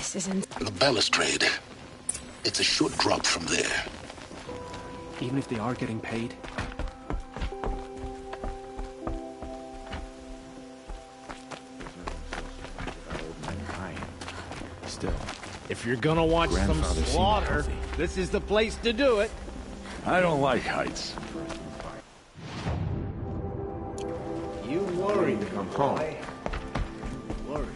This isn't... The balustrade. It's a short drop from there. Even if they are getting paid? Still, if you're gonna watch some slaughter, this is the place to do it. I don't like heights. You worry to come home. Worry.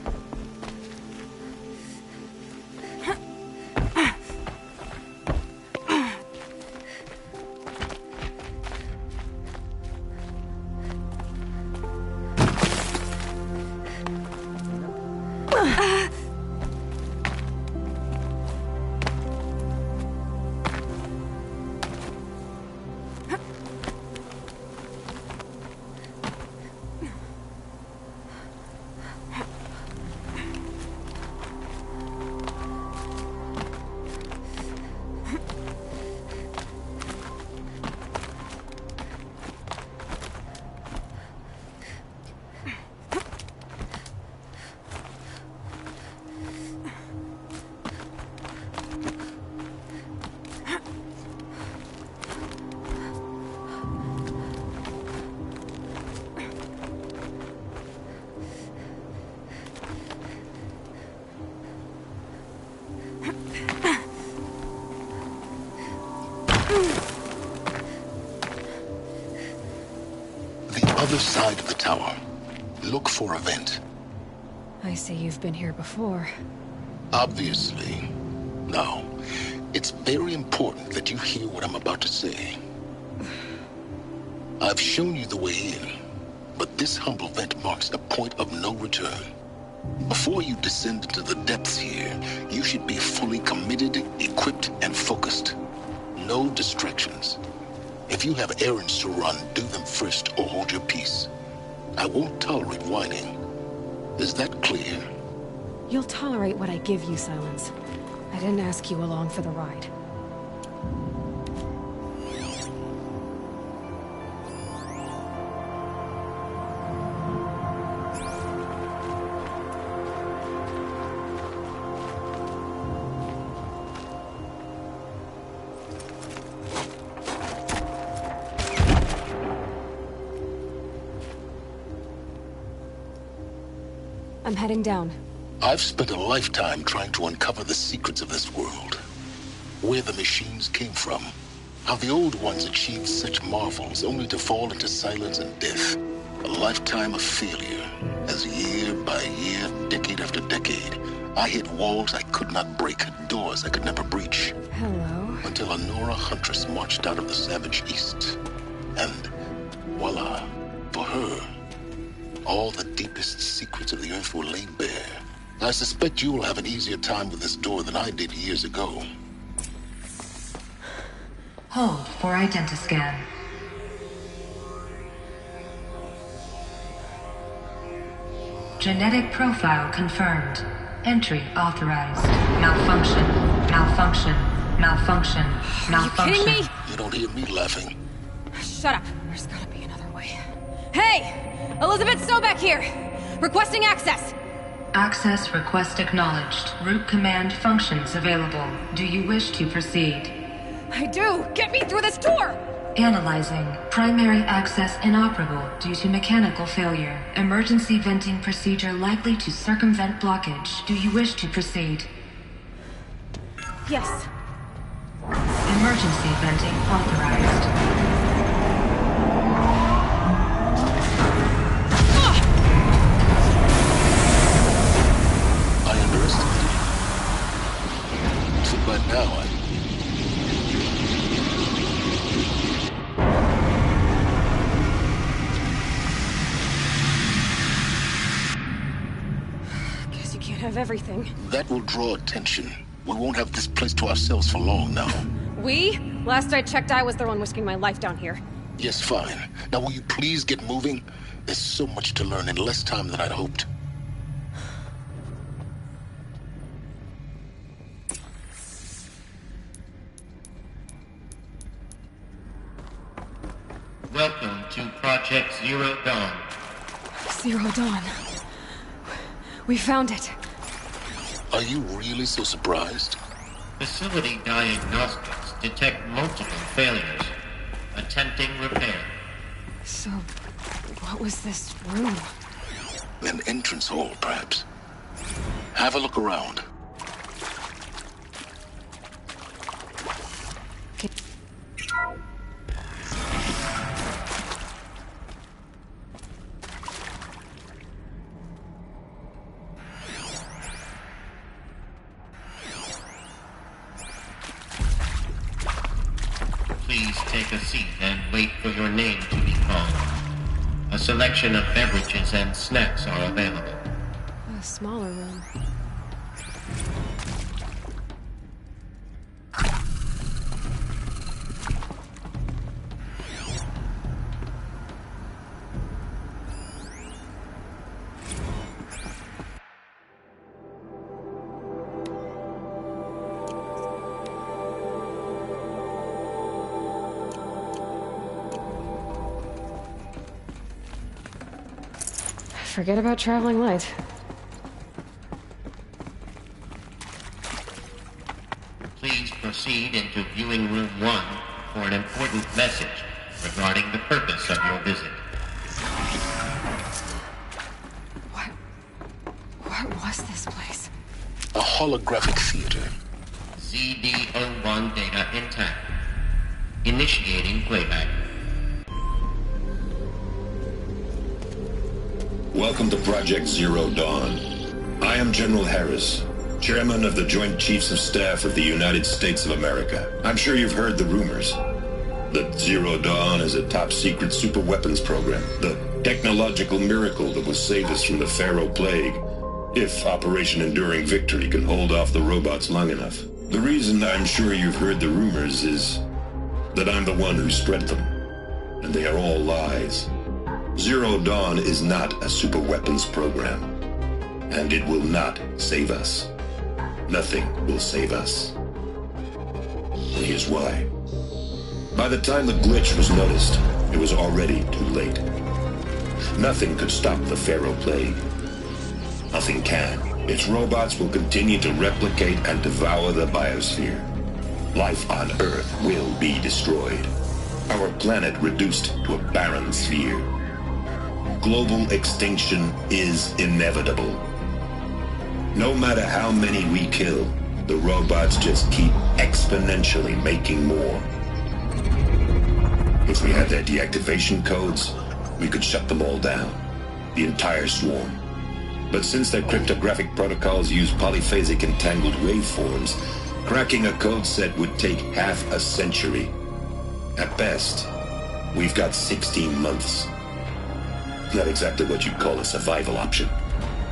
Other side of the tower. Look for a vent. I see you've been here before. Obviously. Now, it's very important that you hear what I'm about to say. I've shown you the way in, but this humble vent marks a point of no return. Before you descend into the depths here, you should be fully committed, equipped, and focused. No distractions. If you have errands to run, do them first or hold your peace. I won't tolerate whining. Is that clear? You'll tolerate what I give you, Silence. I didn't ask you along for the ride. I'm heading down. I've spent a lifetime trying to uncover the secrets of this world. Where the machines came from. How the old ones achieved such marvels only to fall into silence and death. A lifetime of failure, as year by year, decade after decade, I hit walls I could not break, doors I could never breach. Hello. Until a Nora huntress marched out of the savage east. And voila, for her, all the deepest secrets of the earth were laid bare. I suspect you will have an easier time with this door than I did years ago. Hold for identiscan. Genetic profile confirmed. Entry authorized. Malfunction. Malfunction. Malfunction. Malfunction. Are you kidding me? You don't hear me laughing. Shut up. There's gotta be another way. Hey! Elizabeth Sobeck here! Requesting access! Access request acknowledged. Root command functions available. Do you wish to proceed? I do! Get me through this door! Analyzing. Primary access inoperable due to mechanical failure. Emergency venting procedure likely to circumvent blockage. Do you wish to proceed? Yes. Emergency venting authorized. But now Guess you can't have everything. that will draw attention. We won't have this place to ourselves for long now. We? Last I checked, I was the one risking my life down here. Yes, fine. Now will you please get moving? There's so much to learn in less time than I'd hoped. Welcome to Project Zero Dawn. Zero Dawn. We found it. Are you really so surprised? Facility diagnostics detect multiple failures. Attempting repair. So, what was this room? An entrance hall, perhaps. Have a look around. Please take a seat and wait for your name to be called. A selection of beverages and snacks are available. A smaller room. Forget about traveling light. Please proceed into viewing room 1 for an important message regarding the purpose of your visit. What was this place? A holographic theater. ZD-01 data intact. Initiating playback. Welcome to Project Zero Dawn. I am General Harris, Chairman of the Joint Chiefs of Staff of the United States of America. I'm sure you've heard the rumors that Zero Dawn is a top-secret super-weapons program, the technological miracle that will save us from the Pharaoh Plague, if Operation Enduring Victory can hold off the robots long enough. The reason I'm sure you've heard the rumors is that I'm the one who spread them, and they are all lies. Zero Dawn is not a super-weapons program, and it will not save us. Nothing will save us. And here's why. By the time the glitch was noticed, it was already too late. Nothing could stop the Pharaoh Plague. Nothing can. Its robots will continue to replicate and devour the biosphere. Life on Earth will be destroyed. Our planet reduced to a barren sphere. Global extinction is inevitable. No matter how many we kill, the robots just keep exponentially making more. If we had their deactivation codes, we could shut them all down. The entire swarm. But since their cryptographic protocols use polyphasic entangled waveforms, cracking a code set would take half a century. At best, we've got 16 months. Not exactly what you'd call a survival option.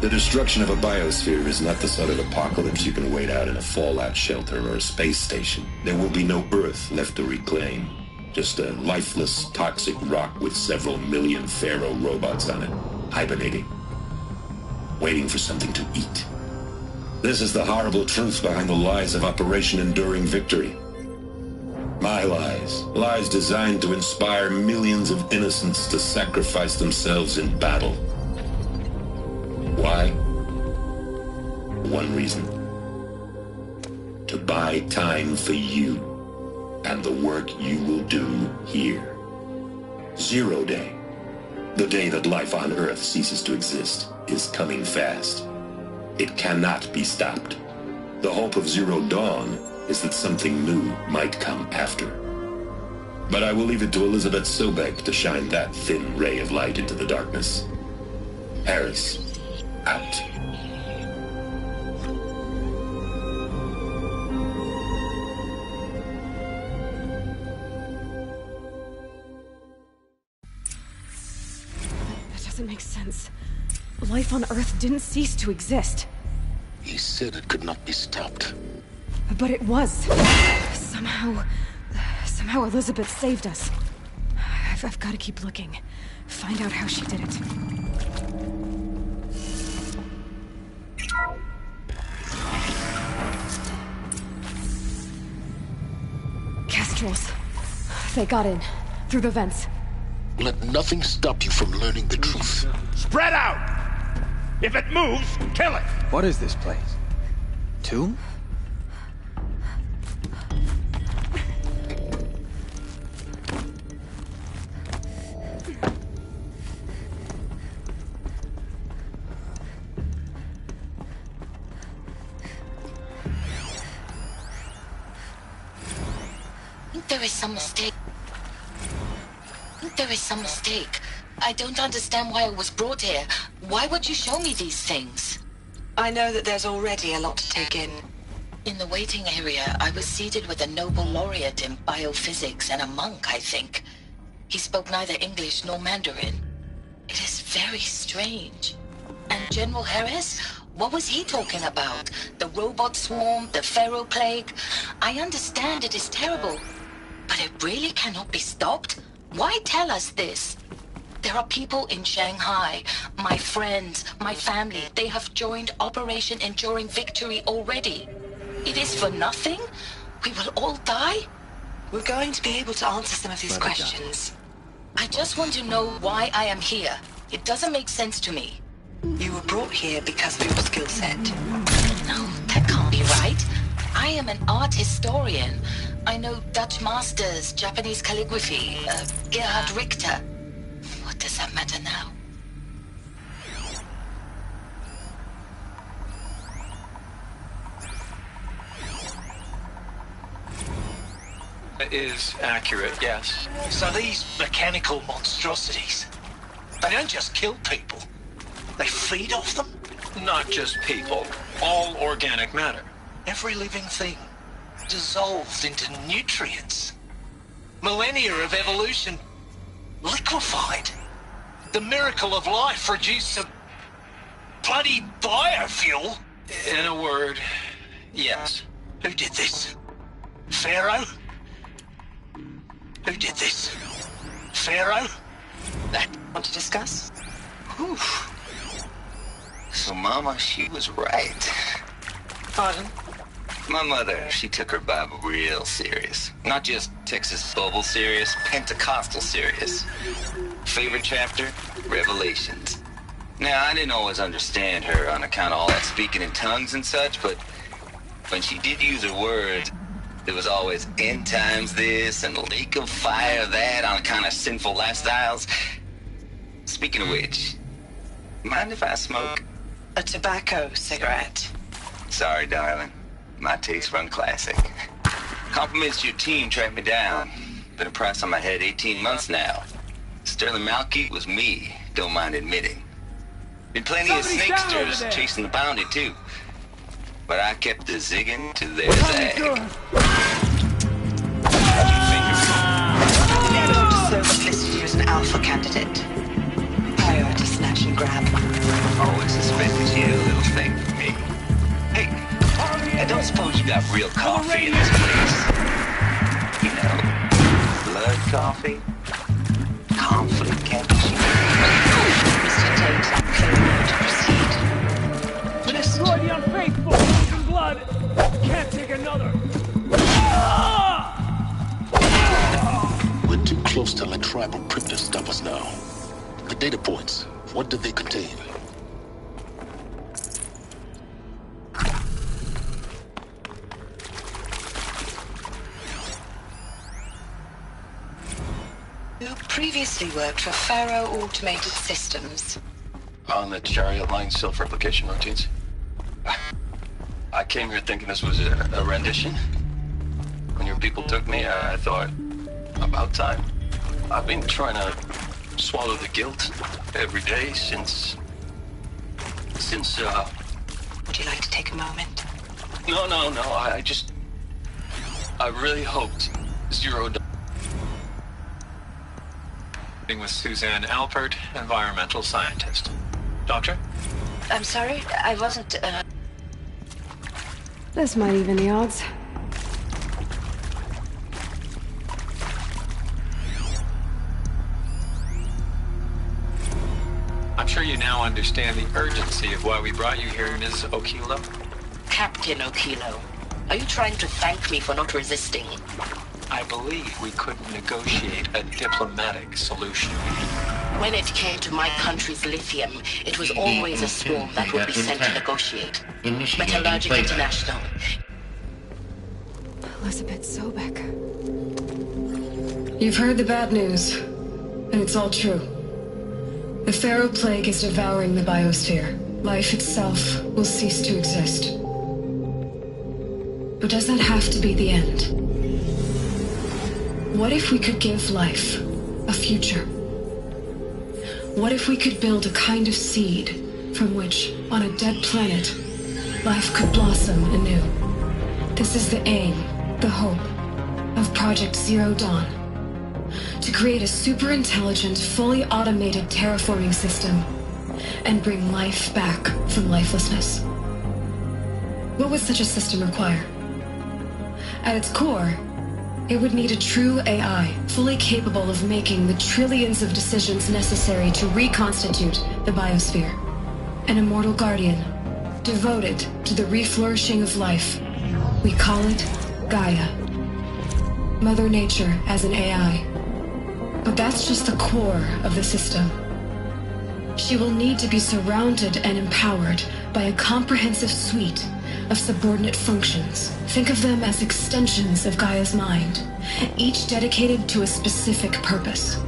The destruction of a biosphere is not the sort of apocalypse you can wait out in a fallout shelter or a space station. There will be no Earth left to reclaim. Just a lifeless, toxic rock with several million Pharaoh robots on it, hibernating, waiting for something to eat. This is the horrible truth behind the lies of Operation Enduring Victory. My lies. Lies designed to inspire millions of innocents to sacrifice themselves in battle. Why? One reason. To buy time for you and the work you will do here. Zero Day. The day that life on Earth ceases to exist is coming fast. It cannot be stopped. The hope of Zero Dawn is that something new might come after. But I will leave it to Elizabeth Sobek to shine that thin ray of light into the darkness. Harris, out. That doesn't make sense. Life on Earth didn't cease to exist. He said it could not be stopped. But it was. Somehow Elizabeth saved us. I've got to keep looking. Find out how she did it. Kestrels. They got in. Through the vents. Let nothing stop you from learning the truth. Spread out! If it moves, kill it! What is this place? tomb? There is some mistake. There is some mistake. I don't understand why I was brought here. Why would you show me these things? I know that there's already a lot to take in. In the waiting area, I was seated with a Nobel laureate in biophysics and a monk, I think. He spoke neither English nor Mandarin. It is very strange. And General Harris? What was he talking about? The robot swarm, the Pharaoh plague? I understand it is terrible, but it really cannot be stopped? Why tell us this? There are people in Shanghai, my friends, my family. They have joined Operation Enduring Victory already. It is for nothing? We will all die? We're going to be able to answer some of these questions. I just want to know why I am here. It doesn't make sense to me. You were brought here because of your skill set. No, that can't be right. I am an art historian. I know Dutch masters, Japanese calligraphy, Gerhard Richter. What does that matter now? Is accurate, yes. So these mechanical monstrosities, they don't just kill people. They feed off them? Not just people. All organic matter. Every living thing dissolved into nutrients. Millennia of evolution liquefied. The miracle of life reduced to bloody biofuel. In a word, yes. Who did this? Pharaoh? Who did this? Pharaoh? Want to discuss? Whew. So Mama, she was right. Pardon? My mother, she took her Bible real serious. Not just Texas Bible serious, Pentecostal serious. Favorite chapter? Revelations. Now, I didn't always understand her on account of all that speaking in tongues and such, but when she did use her words, there was always end times this and lake of fire that on account of sinful lifestyles. Speaking of which, mind if I smoke? A tobacco cigarette. Sorry, darling. My taste run classic. Compliments to your team tracked me down. Been a price on my head 18 months now. Sterling Malky was me, don't mind admitting. Been plenty of snakesters chasing the bounty, too. But I kept the zigging to their zag. Service listed you as an alpha candidate. Priority snatch and grab. Always suspected you, little thing for me. Hey, I don't suppose you got real coffee in this place? You know, blood coffee? Conflict cappuccino? Mr. Tate, I'm clearing you to proceed. Destroy the unfaithful! In blood! Can't take another! We're too close to let tribal cryptos stop us now. The data points, what did they contain? You previously worked for Pharaoh Automated Systems. On the Chariot Line self-replication routines. I came here thinking this was a rendition. When your people took me, I thought, about time. I've been trying to swallow the guilt every day since... Would you like to take a moment? No, I really hoped Zero Dawn... With Suzanne Alpert, environmental scientist. Doctor? I'm sorry, I wasn't, This might even the odds. I'm sure you now understand the urgency of why we brought you here, Ms. Okilo. Captain Okilo, are you trying to thank me for not resisting? I believe we could negotiate a diplomatic solution. When it came to my country's lithium, it was always a swarm that would be sent to negotiate. Metallurgic International. Elizabeth Sobek. You've heard the bad news, and it's all true. The Pharaoh Plague is devouring the biosphere. Life itself will cease to exist. But does that have to be the end? What if we could give life a future? What if we could build a kind of seed from which, on a dead planet, life could blossom anew? This is the aim, the hope, of Project Zero Dawn. To create a super-intelligent, fully automated terraforming system and bring life back from lifelessness. What would such a system require? At its core, it would need a true AI, fully capable of making the trillions of decisions necessary to reconstitute the biosphere. An immortal guardian, devoted to the reflourishing of life. We call it Gaia. Mother Nature as an AI. But that's just the core of the system. She will need to be surrounded and empowered by a comprehensive suite of subordinate functions. Think of them as extensions of Gaia's mind, each dedicated to a specific purpose.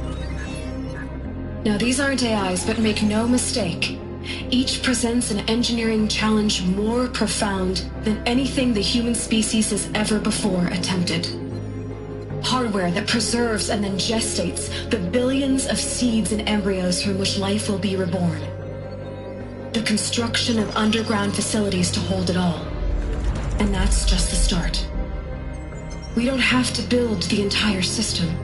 Now, these aren't AIs, but make no mistake, each presents an engineering challenge more profound than anything the human species has ever before attempted. Hardware that preserves and then gestates the billions of seeds and embryos from which life will be reborn. The construction of underground facilities to hold it all. And that's just the start. We don't have to build the entire system.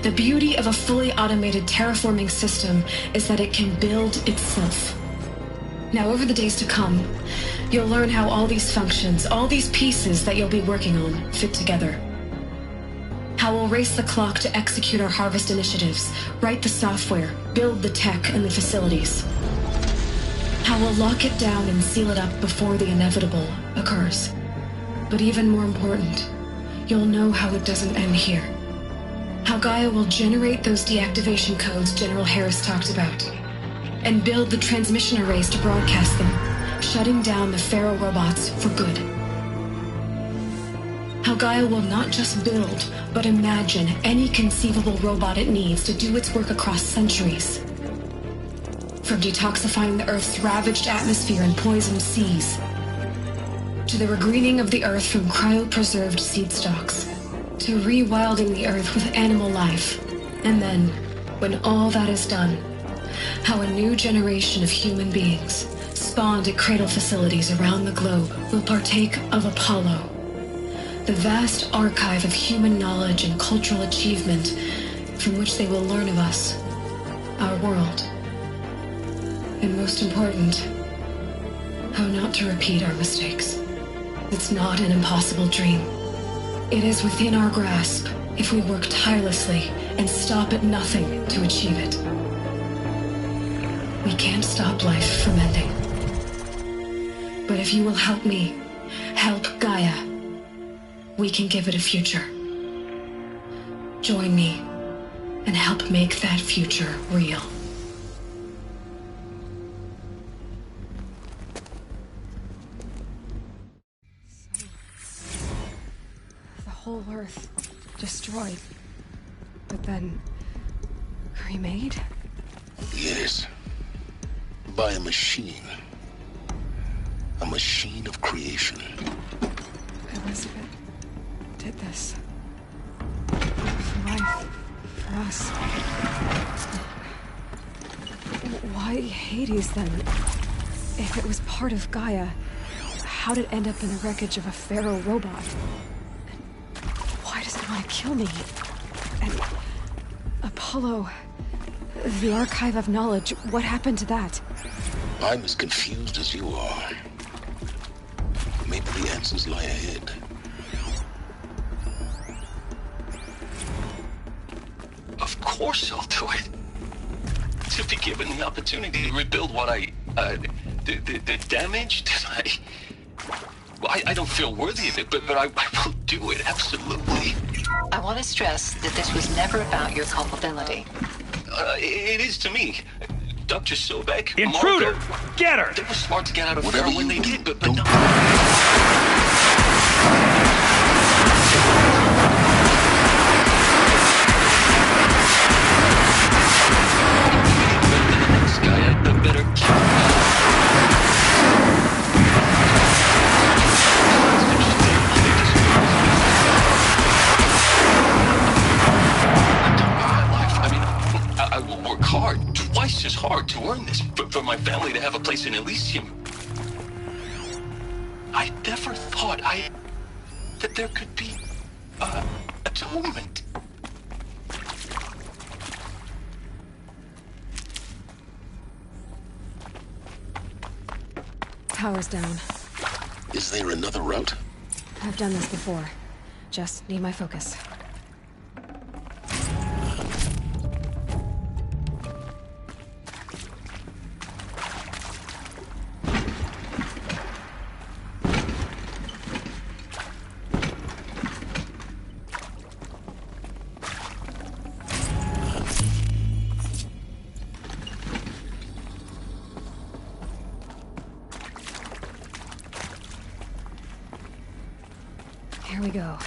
The beauty of a fully automated terraforming system is that it can build itself. Now, over the days to come, you'll learn how all these functions, all these pieces that you'll be working on, fit together. How we'll race the clock to execute our harvest initiatives, write the software, build the tech and the facilities. How we'll lock it down and seal it up before the inevitable occurs. But even more important, you'll know how it doesn't end here. How Gaia will generate those deactivation codes General Harris talked about, and build the transmission arrays to broadcast them, shutting down the Pharaoh robots for good. How Gaia will not just build, but imagine any conceivable robot it needs to do its work across centuries. From detoxifying the Earth's ravaged atmosphere and poisoned seas, to the regreening of the Earth from cryopreserved seed stalks, to rewilding the Earth with animal life. And then, when all that is done, how a new generation of human beings, spawned at cradle facilities around the globe, will partake of Apollo, the vast archive of human knowledge and cultural achievement from which they will learn of us, our world. And most important, how not to repeat our mistakes. It's not an impossible dream. It is within our grasp if we work tirelessly and stop at nothing to achieve it. We can't stop life from ending. But if you will help me, help Gaia, we can give it a future. Join me and help make that future real. The whole Earth destroyed, but then remade? Yes. By a machine. A machine of creation. Elizabeth did this. For life. For us. Why Hades, then? If it was part of Gaia, how did it end up in the wreckage of a Pharaoh robot? And why does it want to kill me? And Apollo... the Archive of Knowledge, what happened to that? I'm as confused as you are. Maybe the answers lie ahead. Of course I'll do it. To be given the opportunity to rebuild what the damage that I don't feel worthy of it, but I will do it, absolutely. I want to stress that this was never about your culpability. It is to me. Dr. Sobek, Intruder! Marco, Get her! they were smart to get out of Whatever Pharaoh when you they do, did, but don't- no. This guy had the better I will work hard, twice as hard, to earn this, for my family to have a place in Elysium. I never thought that there could be atonement. Power's down. Is there another route? I've done this before. Just need my focus. Here we go.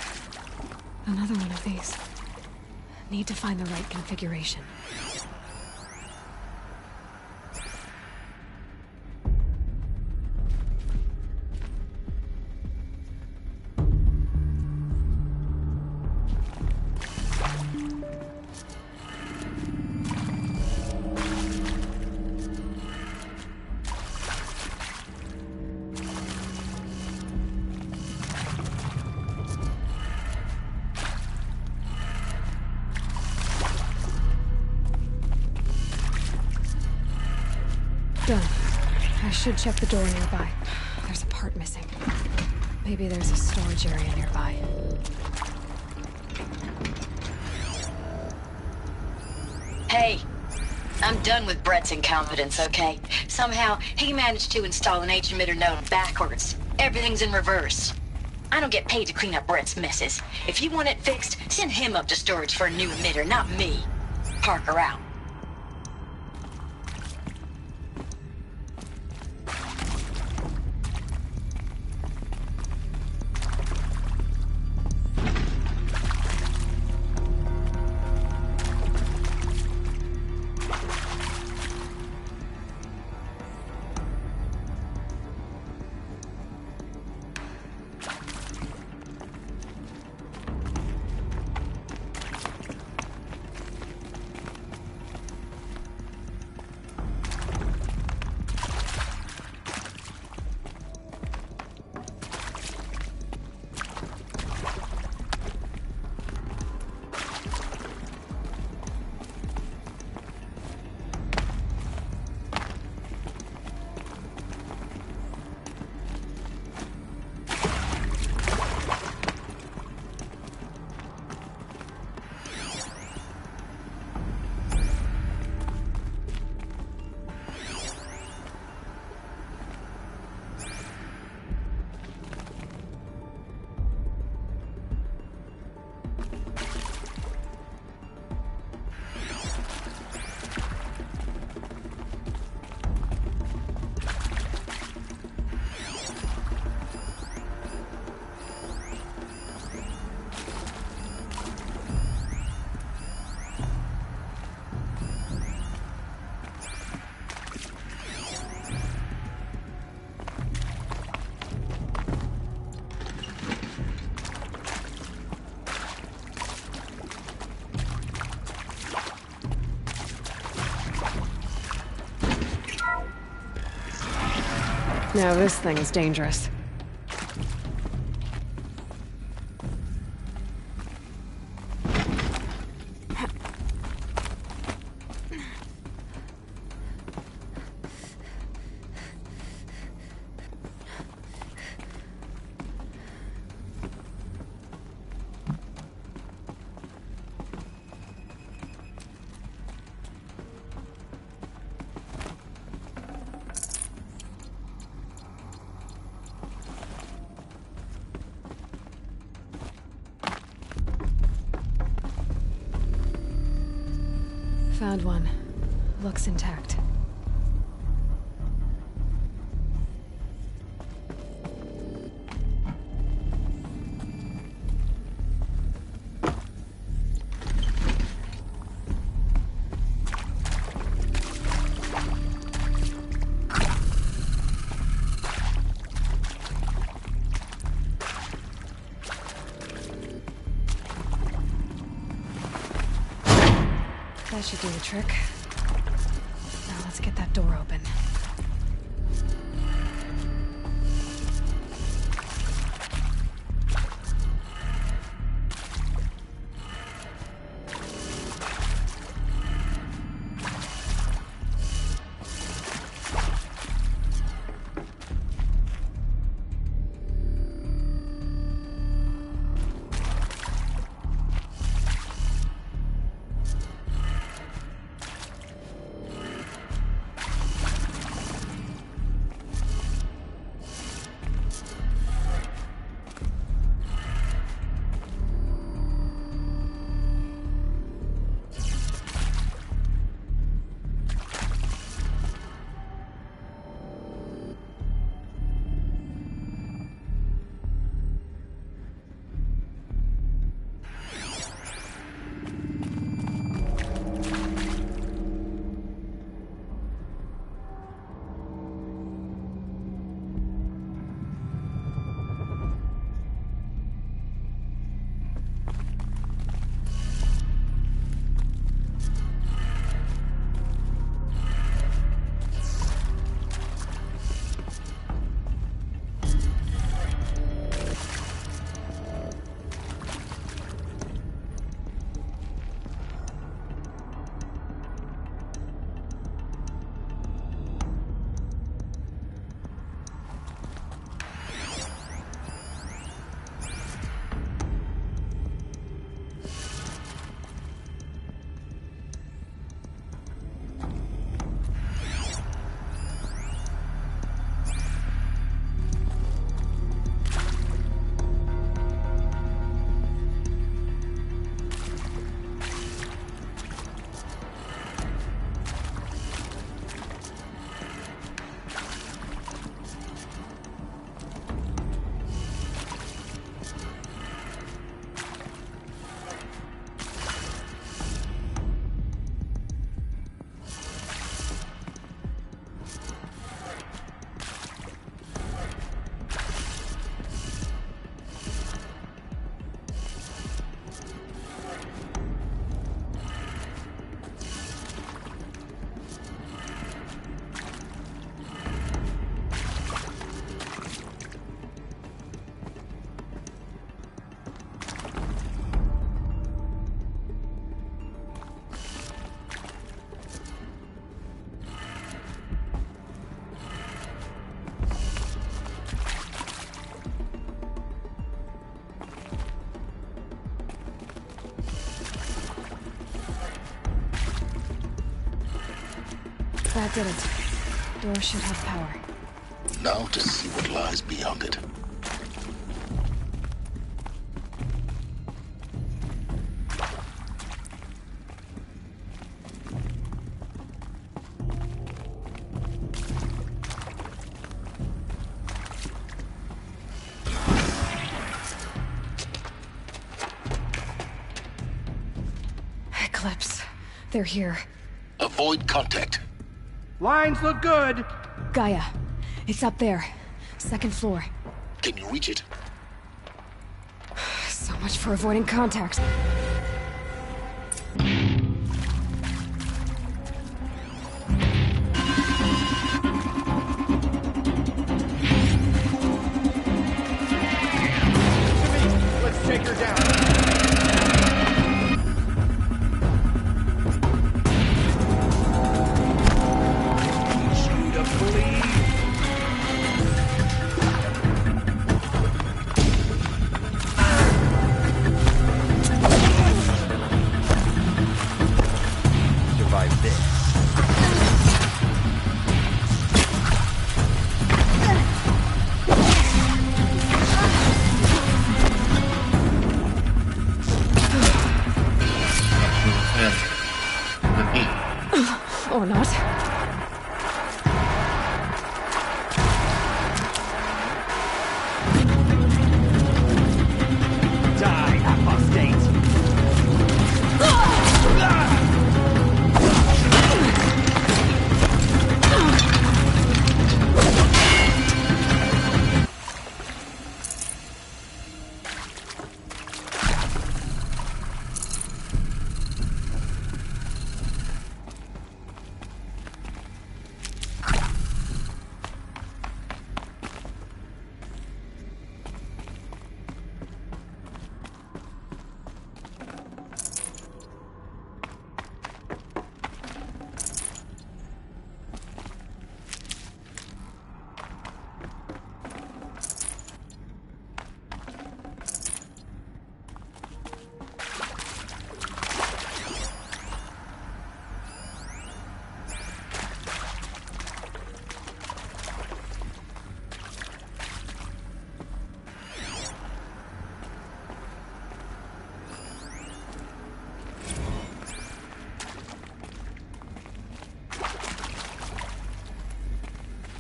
Another one of these. Need to find the right configuration. Done. I should check the door nearby. There's a part missing. Maybe there's a storage area nearby. Hey, I'm done with Brett's incompetence, okay? Somehow, he managed to install an H-emitter node backwards. Everything's in reverse. I don't get paid to clean up Brett's messes. If you want it fixed, send him up to storage for a new emitter, not me. Parker out. Now this thing is dangerous. Found one. Looks intact. That should do the trick. Now let's get that door open. That did it. Door should have power. Now to see what lies beyond it. Eclipse. They're here. Avoid contact. Lines look good. Gaia. It's up there. Second floor. Can you reach it? So much for avoiding contact. Let's take her down. or not. Die, apostate!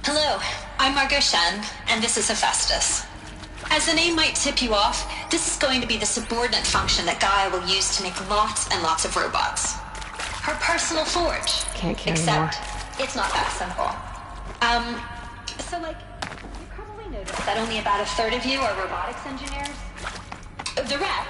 Hello, I'm Margot Shen, and this is Hephaestus. As the name might tip you off, this is going to be the subordinate function that Gaia will use to make lots and lots of robots. Her personal forge. Can't care Except, anymore. it's not that simple. So like, you probably noticed that only about a third of you are robotics engineers. The rest...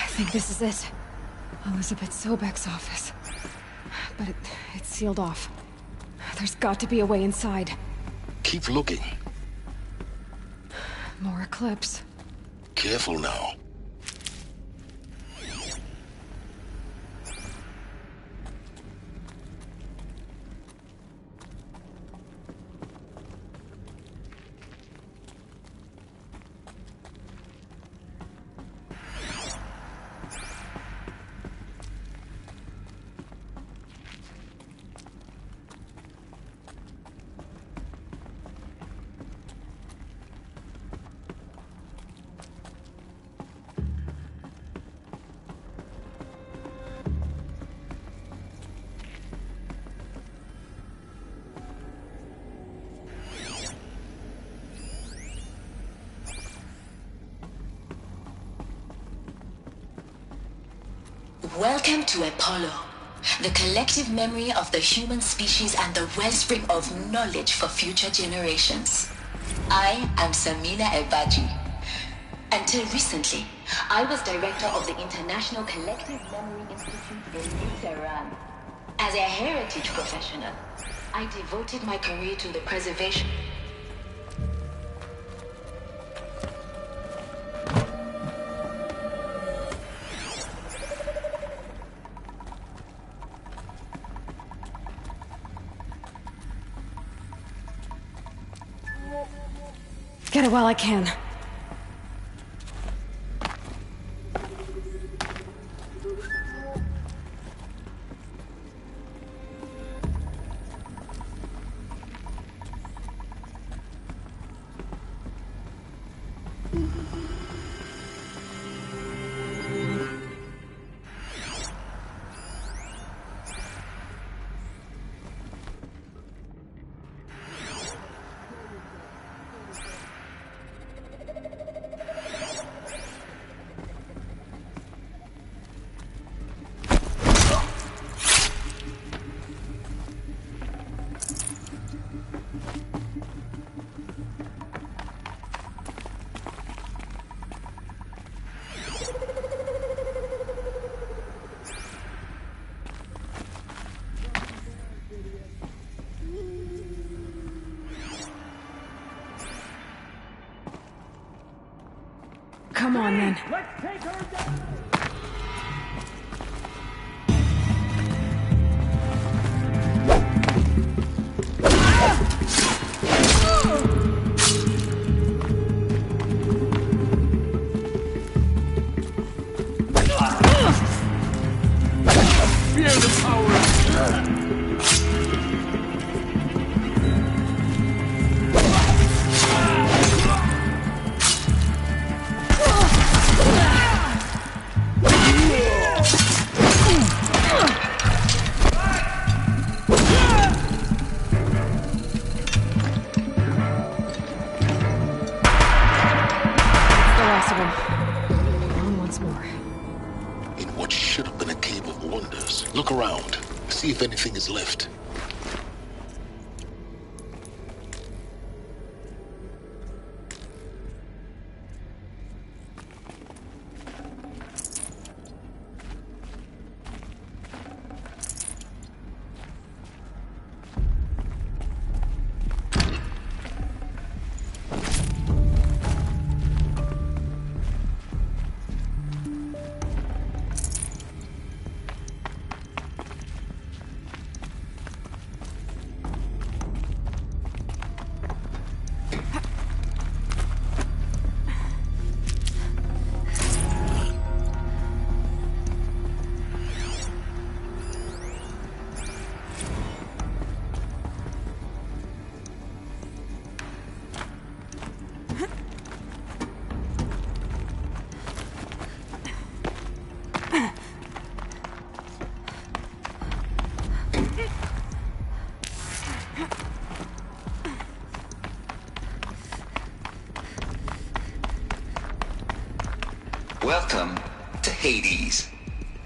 I think this is it. Elizabeth Sobek's office. But it's sealed off. There's got to be a way inside. Keep looking. More Eclipse. Careful now. Welcome to Apollo, the collective memory of the human species and the wellspring of knowledge for future generations. I am Samina Ebaji. Until recently, I was director of the International Collective Memory Institute in New Tehran. As a heritage professional, I devoted my career to the preservation. Get it while I can. Come on, then. Let's take her down! Look around. See if anything is left. Welcome to Hades,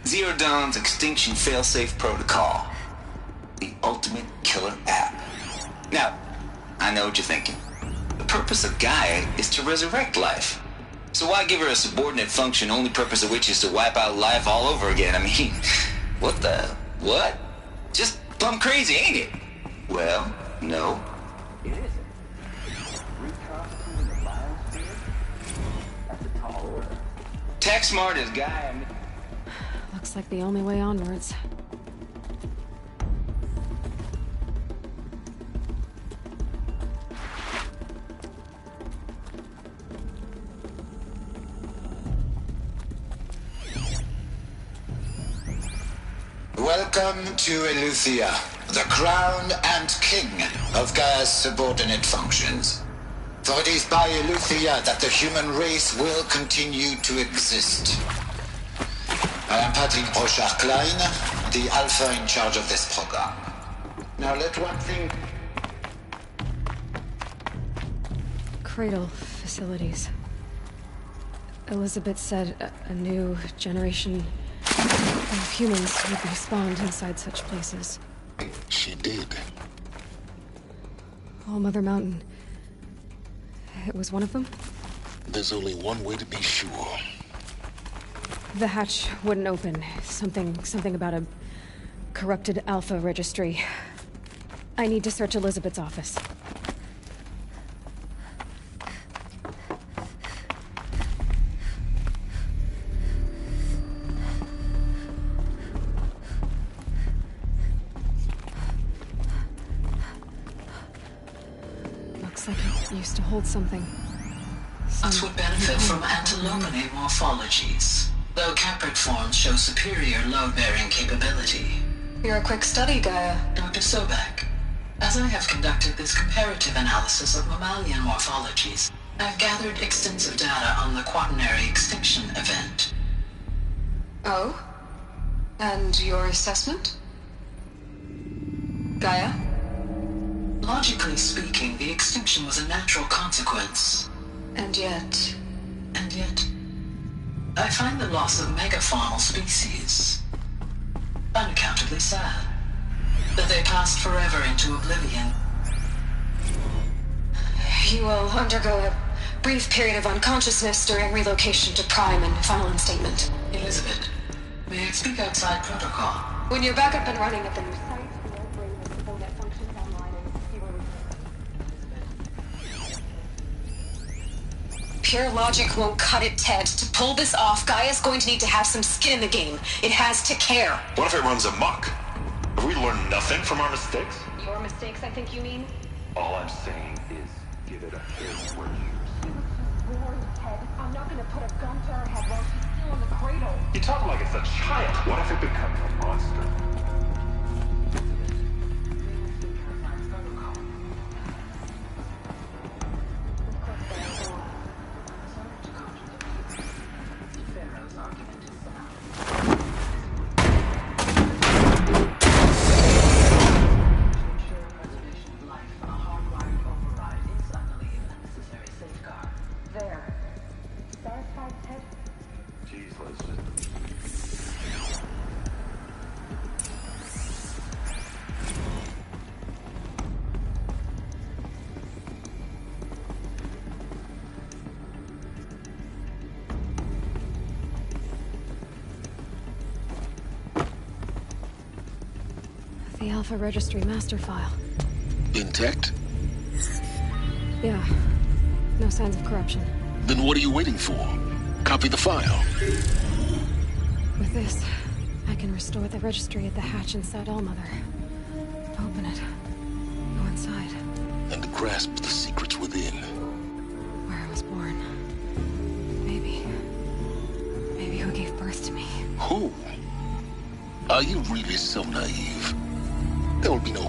Zero Dawn's extinction failsafe protocol, the ultimate killer app. Now, I know what you're thinking. The purpose of Gaia is to resurrect life. So why give her a subordinate function, only purpose of which is to wipe out life all over again? I mean, what? Just plumb crazy, ain't it? Well, no. It isn't. Reconstituting the biosphere? That's a tall order. Tech smart as Gaia. Looks like the only way onwards. Welcome to Eleuthia, the crown and king of Gaia's subordinate functions. For it is by Eleuthia that the human race will continue to exist. I am Patrick Brochard-Klein, the Alpha in charge of this program. Now let one thing... Cradle facilities. Elizabeth said a new generation of humans would be spawned inside such places. She did. All Mother Mountain. It was one of them? There's only one way to be sure. The hatch wouldn't open. Something about a corrupted Alpha registry. I need to search Elizabeth's office. Looks like it used to hold something. Us would benefit from antilopinae morphologies, though caprid forms show superior load-bearing capability. You're a quick study, Gaia. Dr. Sobek, as I have conducted this comparative analysis of mammalian morphologies, I've gathered extensive data on the quaternary extinction event. Oh? And your assessment? Gaia? Logically speaking, the extinction was a natural consequence. And yet, I find the loss of megafaunal species unaccountably sad. That they passed forever into oblivion. You will undergo a brief period of unconsciousness during relocation to Prime and final instatement. Elizabeth, may I speak outside protocol? When you're back up and running at the new site, the old brain will net functions online and you will... Pure logic won't cut it, Ted. To pull this off, Gaia's going to need to have some skin in the game. It has to care. What if it runs amok? Have we learned nothing from our mistakes? Your mistakes, I think you mean? All I'm saying is give it a fair word. Ted. I'm not gonna put a gun to her head while she's still in the cradle. You talk like it's a child. What if it becomes a monster? the Alpha Registry master file. Intact? Yeah. No signs of corruption. Then what are you waiting for? Copy the file. With this, I can restore the registry at the hatch inside Allmother. Open it. Go inside. And grasp the secrets within. Where I was born. Maybe who gave birth to me. Who? Are you really so naive? There will be no